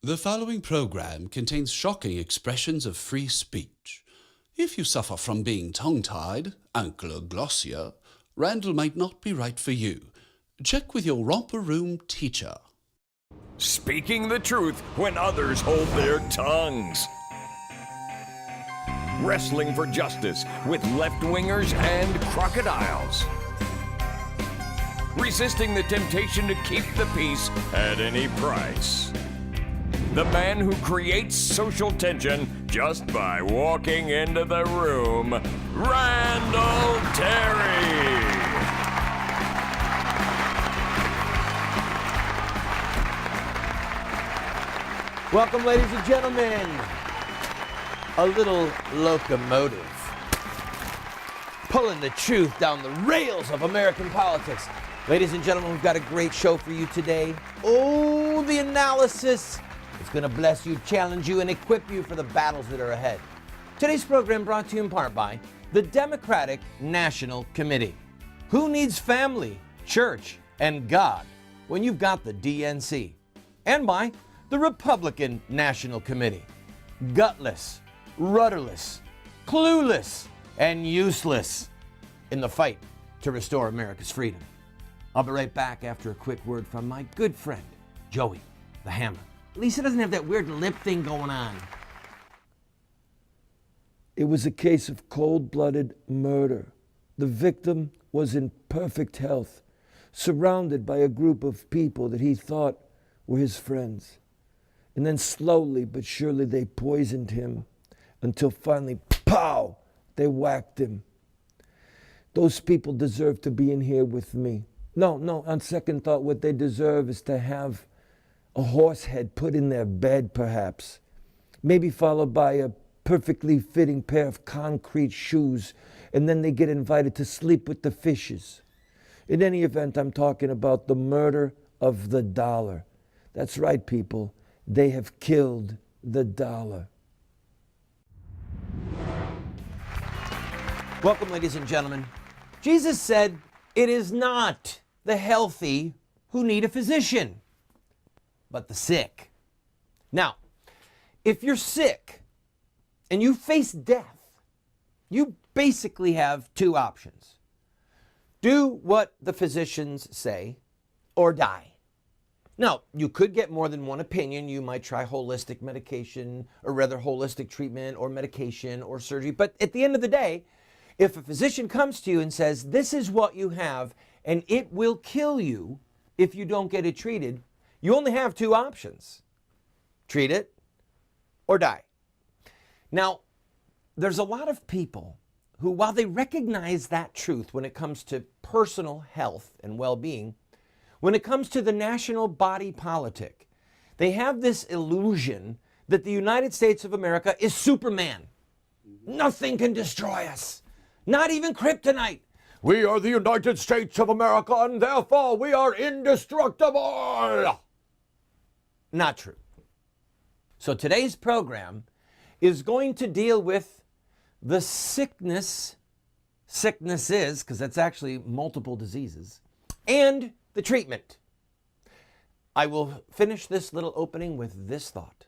The following program contains shocking expressions of free speech. If you suffer from being tongue-tied, ankylosing, Randall might not be right for you. Check with your romper room teacher. Speaking the truth when others hold their tongues. Wrestling for justice with left-wingers and crocodiles. Resisting the temptation to keep the peace at any price. The man who creates social tension just by walking into the room, Randall Terry. Welcome, ladies and gentlemen. A little locomotive, pulling the truth down the rails of American politics. Ladies and gentlemen, we've got a great show for you today. Oh, the analysis. It's going to bless you, challenge you, and equip you for the battles that are ahead. Today's program brought to you in part by the Democratic National Committee. Who needs family, church, and God when you've got the DNC? And by the Republican National Committee. Gutless, rudderless, clueless, and useless in the fight to restore America's freedom. I'll be right back after a quick word from my good friend, Joey the Hammer. Lisa doesn't have that weird lip thing going on. It was a case of cold-blooded murder. The victim was in perfect health, surrounded by a group of people that he thought were his friends. And then slowly but surely they poisoned him until finally, pow, they whacked him. Those people deserve to be in here with me. No, on second thought, what they deserve is to have a horse head put in their bed, perhaps. Maybe followed by a perfectly fitting pair of concrete shoes, and then they get invited to sleep with the fishes. In any event, I'm talking about the murder of the dollar. That's right, people. They have killed the dollar. Welcome, ladies and gentlemen. Jesus said, "It is not the healthy who need a physician, but the sick." Now, if you're sick and you face death, you basically have two options. Do what the physicians say or die. Now, you could get more than one opinion. You might try holistic medication, or rather holistic treatment or medication or surgery. But at the end of the day, if a physician comes to you and says, this is what you have and it will kill you if you don't get it treated, you only have two options. Treat it or die. Now, there's a lot of people who, while they recognize that truth when it comes to personal health and well-being, when it comes to the national body politic, they have this illusion that the United States of America is Superman. Nothing can destroy us, not even kryptonite. We are the United States of America and therefore we are indestructible. Not true. So today's program is going to deal with the sicknesses, because that's actually multiple diseases, and the treatment. I will finish this little opening with this thought.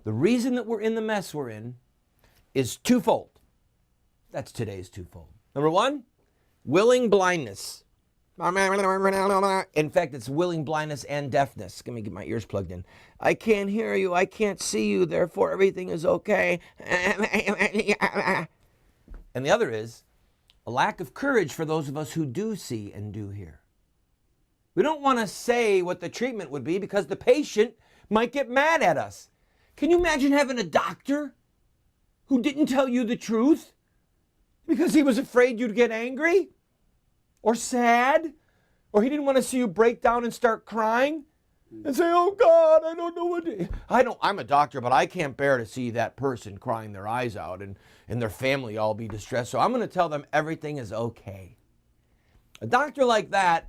The reason that we're in the mess we're in is twofold. That's today's twofold. Number one, willing blindness. In fact, it's willing blindness and deafness. Let me get my ears plugged in. I can't hear you. I can't see you. Therefore, everything is okay. And the other is a lack of courage for those of us who do see and do hear. We don't want to say what the treatment would be because the patient might get mad at us. Can you imagine having a doctor who didn't tell you the truth because he was afraid you'd get angry or sad, or he didn't want to see you break down and start crying and say, oh God, I don't know what to... I'm a doctor, but I can't bear to see that person crying their eyes out and their family all be distressed. So I'm going to tell them everything is okay. A doctor like that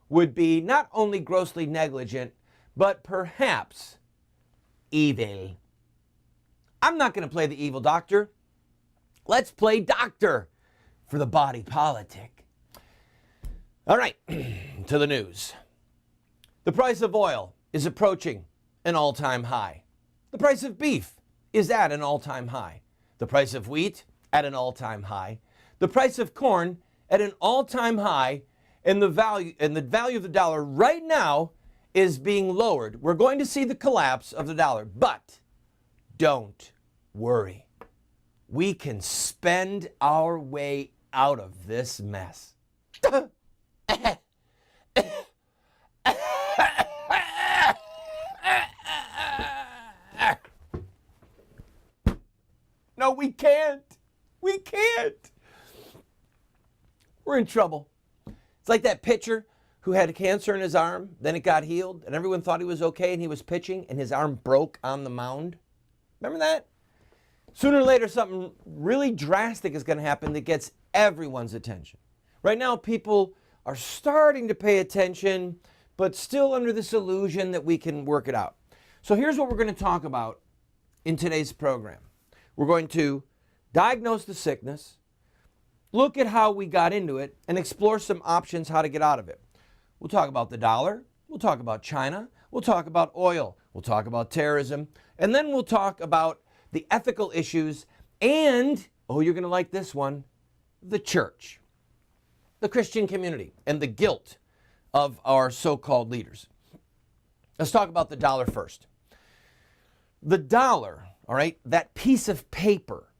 would be not only grossly negligent, but perhaps evil. I'm not going to play the evil doctor. Let's play doctor for the body politic. All right, to the news. The price of oil is approaching an all-time high. The price of beef is at an all-time high. The price of wheat at an all-time high. The price of corn at an all-time high, and the value of the dollar right now is being lowered. We're going to see the collapse of the dollar, but don't worry. We can spend our way out of this mess. No, we can't. We can't. We're in trouble. It's like that pitcher who had cancer in his arm, then it got healed, and everyone thought he was okay, and he was pitching, and his arm broke on the mound. Remember that? Sooner or later, something really drastic is going to happen that gets everyone's attention. Right now, people are starting to pay attention, but still under this illusion that we can work it out. So here's what we're going to talk about in today's program. We're going to diagnose the sickness, look at how we got into it, and explore some options how to get out of it. We'll talk about the dollar, we'll talk about China, we'll talk about oil, we'll talk about terrorism, and then we'll talk about the ethical issues and, oh, you're going to like this one, the church, the Christian community, and the guilt of our so-called leaders. Let's talk about the dollar first. The dollar, all right, that piece of paper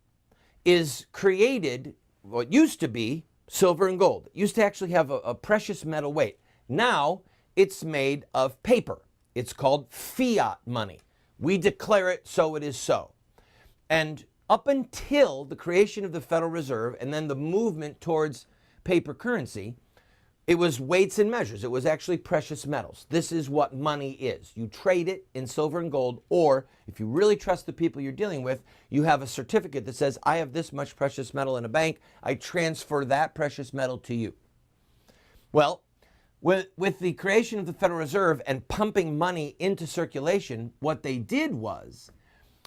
is created, what used to be silver and gold. It used to actually have a precious metal weight. Now it's made of paper. It's called fiat money. We declare it, so it is so. And up until the creation of the Federal Reserve and then the movement towards paper currency, it was weights and measures. It was actually precious metals. This is what money is. You trade it in silver and gold, or if you really trust the people you're dealing with, you have a certificate that says, I have this much precious metal in a bank. I transfer that precious metal to you. Well, with the creation of the Federal Reserve and pumping money into circulation, what they did was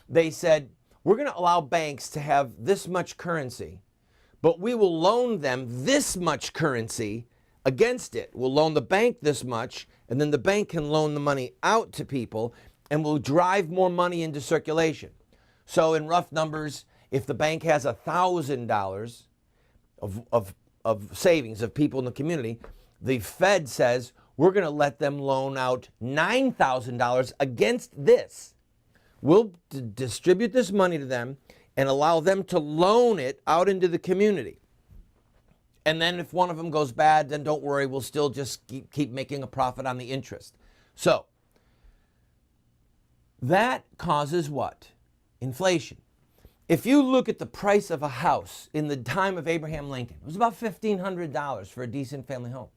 they said, we're going to allow banks to have this much currency, but we will loan them this much currency against it. We'll loan the bank this much, and then the bank can loan the money out to people, and we'll drive more money into circulation. So in rough numbers, if the bank has $1,000 of savings of people in the community, the Fed says, we're going to let them loan out $9,000 against this. We'll distribute this money to them and allow them to loan it out into the community. And then if one of them goes bad, then don't worry, we'll still just keep making a profit on the interest. So that causes what? Inflation. If you look at the price of a house in the time of Abraham Lincoln, it was about $1,500 for a decent family home.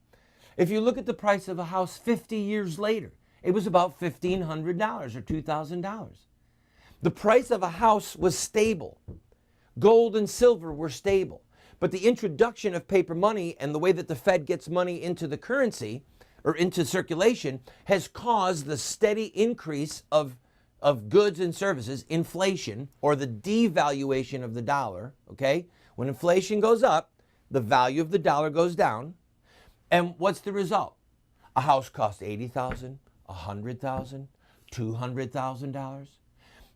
If you look at the price of a house 50 years later, it was about $1,500 or $2,000. The price of a house was stable. Gold and silver were stable. But the introduction of paper money and the way that the Fed gets money into the currency or into circulation has caused the steady increase of goods and services, inflation, or the devaluation of the dollar, okay? When inflation goes up, the value of the dollar goes down. And what's the result? A house costs $80,000, $100,000, $200,000.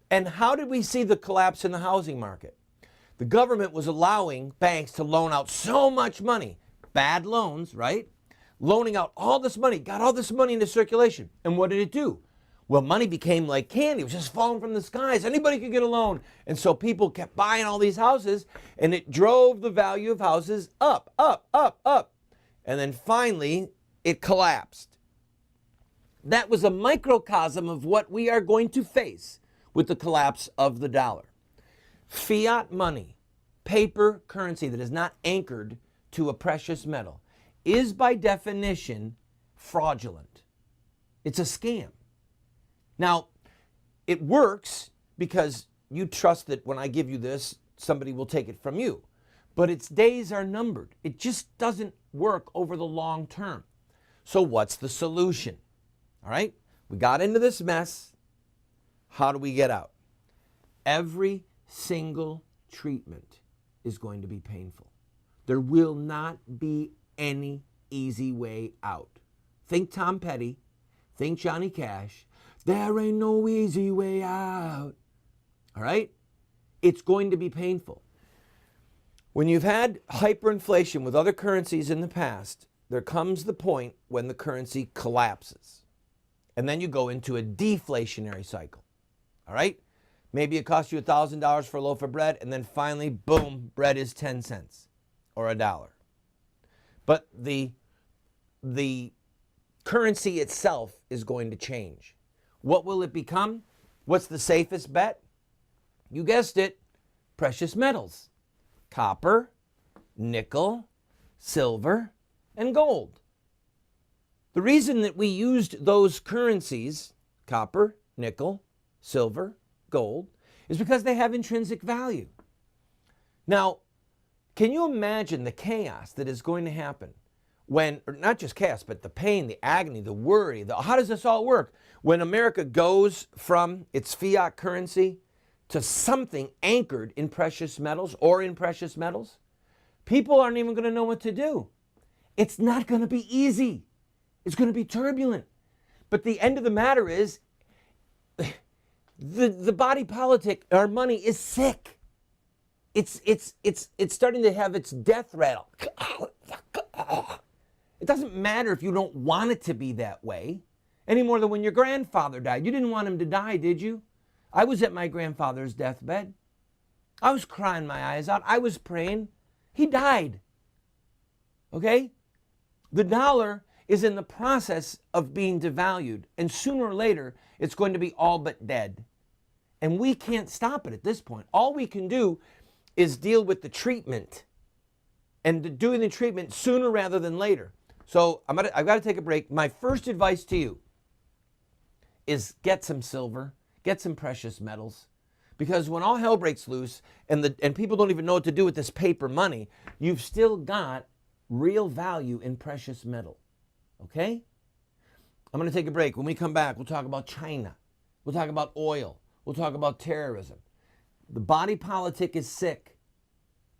And how did we see the collapse in the housing market? The government was allowing banks to loan out so much money, bad loans, right? Loaning out all this money, got all this money into circulation. And what did it do? Well, money became like candy. It was just falling from the skies. Anybody could get a loan. And so people kept buying all these houses, and it drove the value of houses up, up, up, up. And then finally, it collapsed. That was a microcosm of what we are going to face with the collapse of the dollar. Fiat money, paper currency that is not anchored to a precious metal, is by definition fraudulent. It's a scam. Now, it works because you trust that when I give you this, somebody will take it from you. But its days are numbered. It just doesn't work over the long term. So what's the solution? All right, we got into this mess. How do we get out? Every single treatment is going to be painful. There will not be any easy way out. Think Tom Petty, think Johnny Cash. There ain't no easy way out. All right? It's going to be painful. When you've had hyperinflation with other currencies in the past, there comes the point when the currency collapses. And then you go into a deflationary cycle. All right? Maybe it costs you $1,000 for a loaf of bread, and then finally, boom, bread is 10 cents or $1. But the currency itself is going to change. What will it become? What's the safest bet? You guessed it, precious metals. Copper, nickel, silver, and gold. The reason that we used those currencies, copper, nickel, silver, gold, is because they have intrinsic value. Now, can you imagine the chaos that is going to happen when, or not just chaos, but the pain, the agony, the worry, how does this all work? When America goes from its fiat currency to something anchored in precious metals or in precious metals, people aren't even going to know what to do. It's not going to be easy. It's going to be turbulent. But the end of the matter is, the body politic, our money, is sick. It's starting to have its death rattle. It doesn't matter if you don't want it to be that way, any more than when your grandfather died. You didn't want him to die, did you? I was at my grandfather's deathbed. I was crying my eyes out. I was praying. He died. Okay? The dollar is in the process of being devalued, and sooner or later, it's going to be all but dead. And we can't stop it at this point. All we can do is deal with the treatment, and doing the treatment sooner rather than later. So I've got to take a break. My first advice to you is get some silver, get some precious metals, because when all hell breaks loose and people don't even know what to do with this paper money, you've still got real value in precious metal. Okay? I'm going to take a break. When we come back, we'll talk about China. We'll talk about oil. We'll talk about terrorism. The body politic is sick,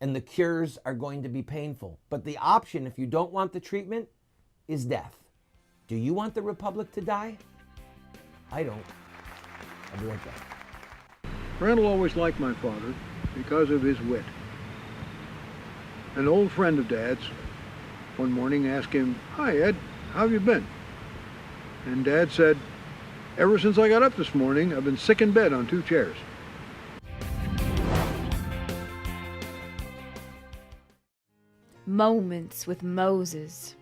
and the cures are going to be painful. But the option, if you don't want the treatment, is death. Do you want the republic to die? I don't. I'll be right back. Randall always liked my father because of his wit. An old friend of Dad's one morning asked him, "Hi, Ed, how have you been?" And Dad said, "Ever since I got up this morning, I've been sick in bed on 2 chairs." Moments with Moses.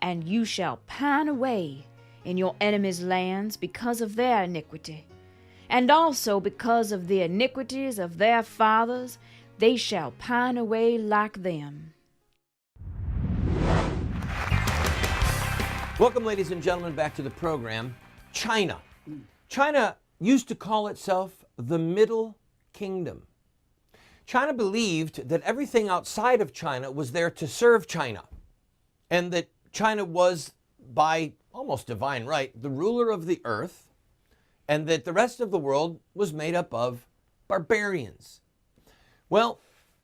And you shall pine away in your enemies' lands because of their iniquity, and also because of the iniquities of their fathers, they shall pine away like them. Welcome, ladies and gentlemen, back to the program. China. China used to call itself the Middle Kingdom. China believed that everything outside of China was there to serve China, and that China was, by almost divine right, the ruler of the earth, and that the rest of the world was made up of barbarians. Well,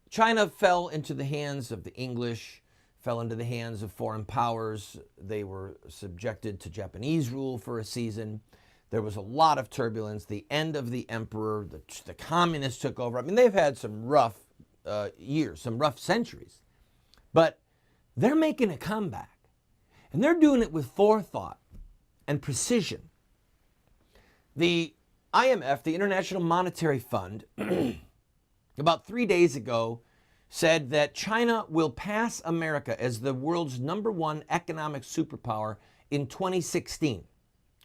China fell into the hands of the English, fell into the hands of foreign powers. They were subjected to Japanese rule for a season. There was a lot of turbulence. The end of the emperor, the communists took over. I mean, they've had some rough years, some rough centuries. But they're making a comeback. And they're doing it with forethought and precision. The IMF, the International Monetary Fund, about 3 days ago said that China will pass America as the world's #1 economic superpower in 2016.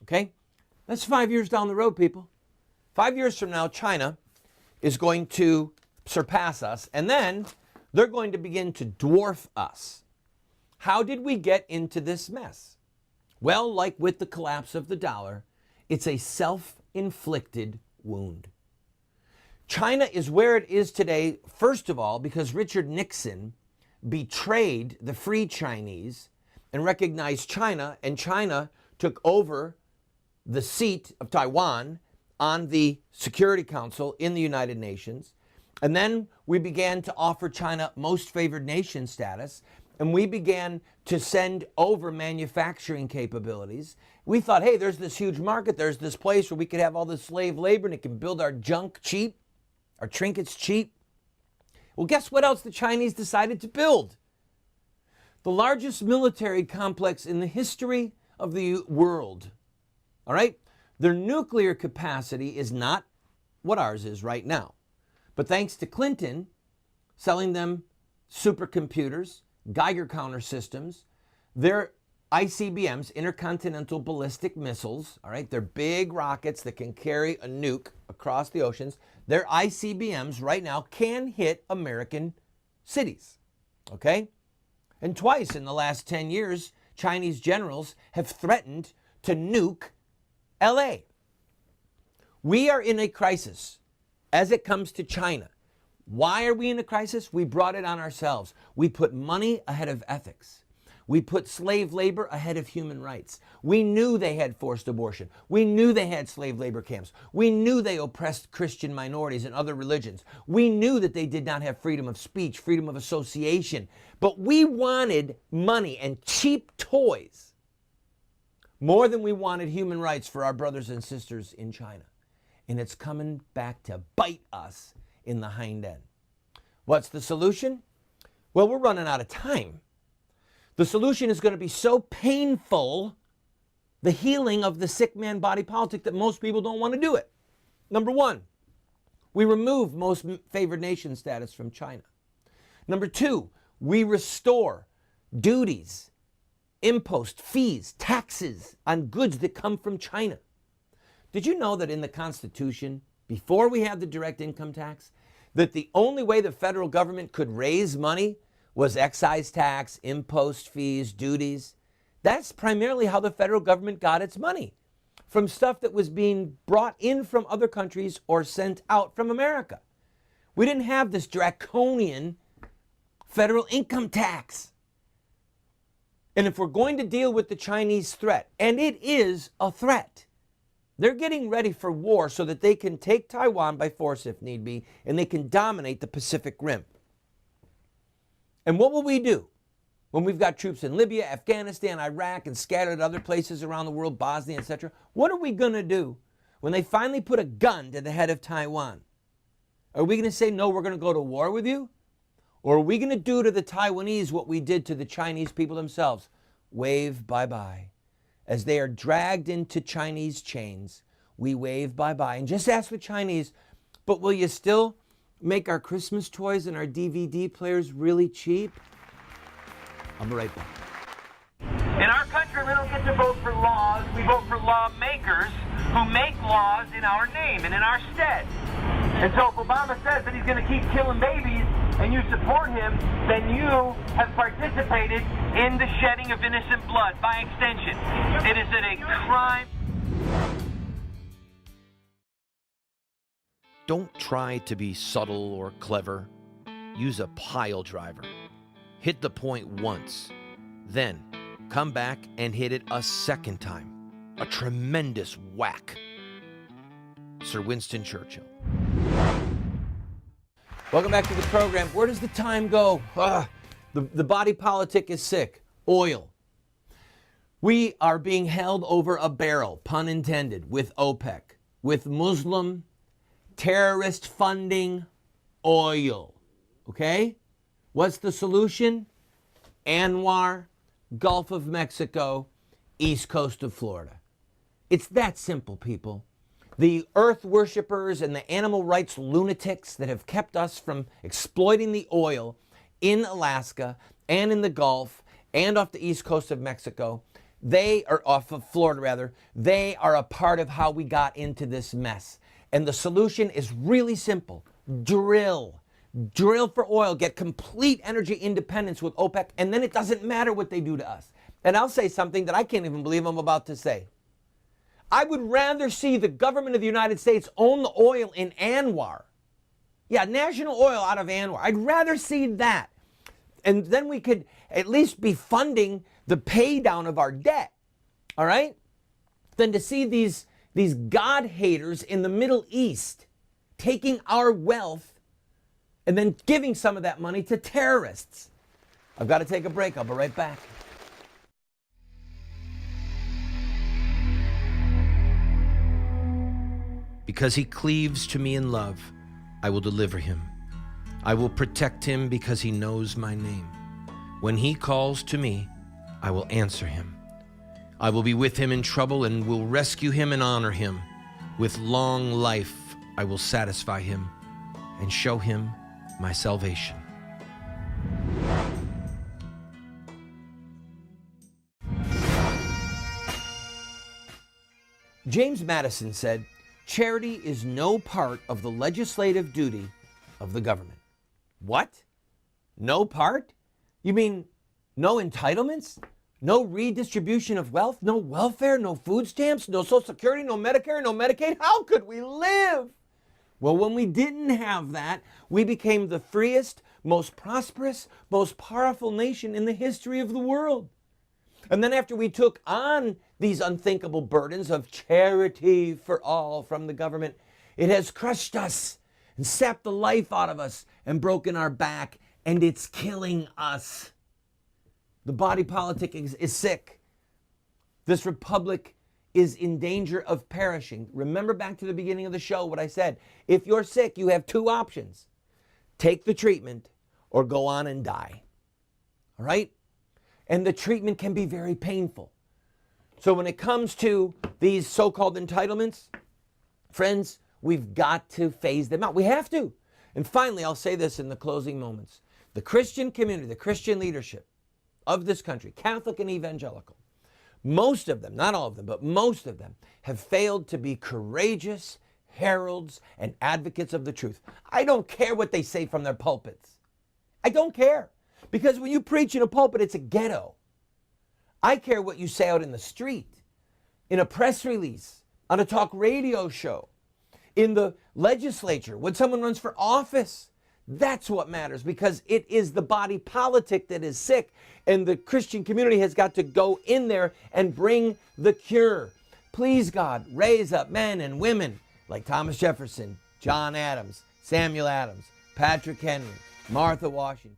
Okay? That's 5 years down the road, people. 5 years from now, China is going to surpass us, and then they're going to begin to dwarf us. How did we get into this mess? Well, like with the collapse of the dollar, it's a self-inflicted wound. China is where it is today, first of all, because Richard Nixon betrayed the free Chinese and recognized China, and China took over the seat of Taiwan on the Security Council in the United Nations. And then we began to offer China most favored nation status. and we began to send over manufacturing capabilities, we thought, hey, there's this huge market, there's this place where we could have all this slave labor and it can build our junk cheap, our trinkets cheap. Well, guess what else the Chinese decided to build? The largest military complex in the history of the world. All right? Their nuclear capacity is not what ours is right now. But thanks to Clinton selling them supercomputers, Geiger counter systems, their ICBMs, intercontinental ballistic missiles, all right, they're big rockets that can carry a nuke across the oceans. Their ICBMs right now can hit American cities, okay? And twice in the last 10 years, Chinese generals have threatened to nuke LA. We are in a crisis as it comes to China. Why are we in a crisis? We brought it on ourselves. We put money ahead of ethics. We put slave labor ahead of human rights. We knew they had forced abortion. We knew they had slave labor camps. We knew they oppressed Christian minorities and other religions. We knew that they did not have freedom of speech, freedom of association. But we wanted money and cheap toys more than we wanted human rights for our brothers and sisters in China. And it's coming back to bite us in the hind end. What's the solution? Well, we're running out of time. The solution is going to be so painful, the healing of the sick man body politic, that most people don't want to do it. Number one, we remove most favored nation status from China. Number two, we restore duties, impost, fees, taxes on goods that come from China. Did you know that in the Constitution, before we had the direct income tax, that the only way the federal government could raise money was excise tax, impost fees, duties? That's primarily how the federal government got its money, from stuff that was being brought in from other countries or sent out from America. We didn't have this draconian federal income tax. And if we're going to deal with the Chinese threat, and it is a threat, they're getting ready for war so that they can take Taiwan by force if need be, and they can dominate the Pacific Rim. And what will we do when we've got troops in Libya, Afghanistan, Iraq, and scattered other places around the world, Bosnia, etc.? What are we going to do when they finally put a gun to the head of Taiwan? Are we going to say, no, we're going to go to war with you? Or are we going to do to the Taiwanese what we did to the Chinese people themselves? Wave bye-bye. As they are dragged into Chinese chains, we wave bye-bye. And just ask the Chinese, but will you still make our Christmas toys and our DVD players really cheap? I'll be right back. In our country, we don't get to vote for laws. We vote for lawmakers who make laws in our name and in our stead. And so if Obama says that he's going to keep killing babies and you support him, then you have participated in the shedding of innocent blood by extension. It is a crime. Don't try to be subtle or clever. Use a pile driver. Hit the point once, then come back and hit it a second time. A tremendous whack. Sir Winston Churchill. Welcome back to the program. Where does the time go? The body politic is sick. Oil. We are being held over a barrel, pun intended, with OPEC, with Muslim terrorist funding oil. Okay? What's the solution? Anwar, Gulf of Mexico, East Coast of Florida. It's that simple, people. The earth worshippers and the animal rights lunatics that have kept us from exploiting the oil in Alaska and in the Gulf and off the East Coast of Mexico, they are off of Florida rather, they are a part of how we got into this mess. And the solution is really simple. Drill. Drill for oil. Get complete energy independence with OPEC, and then it doesn't matter what they do to us. And I'll say something that I can't even believe I'm about to say. I would rather see the government of the United States own the oil in Anwar. Yeah, national oil out of Anwar. I'd rather see that. And then we could at least be funding the pay down of our debt. All right? Than to see these God haters in the Middle East taking our wealth and then giving some of that money to terrorists. I've got to take a break. I'll be right back. Because he cleaves to me in love, I will deliver him. I will protect him because he knows my name. When he calls to me, I will answer him. I will be with him in trouble and will rescue him and honor him. With long life, I will satisfy him and show him my salvation. James Madison said, "Charity is no part of the legislative duty of the government." What? No part? You mean no entitlements? No redistribution of wealth? No welfare? No food stamps? No Social Security? No Medicare? No Medicaid? How could we live? Well, when we didn't have that, we became the freest, most prosperous, most powerful nation in the history of the world. And then after we took on these unthinkable burdens of charity for all from the government, it has crushed us and sapped the life out of us and broken our back, and it's killing us. The body politic is sick. This republic is in danger of perishing. Remember back to the beginning of the show what I said. If you're sick, you have two options. Take the treatment or go on and die. All right? And the treatment can be very painful. So when it comes to these so-called entitlements, friends, we've got to phase them out. We have to. And finally, I'll say this in the closing moments. The Christian community, the Christian leadership of this country, Catholic and evangelical, most of them, not all of them, but most of them have failed to be courageous heralds and advocates of the truth. I don't care what they say from their pulpits. I don't care. Because when you preach in a pulpit, it's a ghetto. I care what you say out in the street, in a press release, on a talk radio show, in the legislature, when someone runs for office. That's what matters, because it is the body politic that is sick, and the Christian community has got to go in there and bring the cure. Please, God, raise up men and women like Thomas Jefferson, John Adams, Samuel Adams, Patrick Henry, Martha Washington.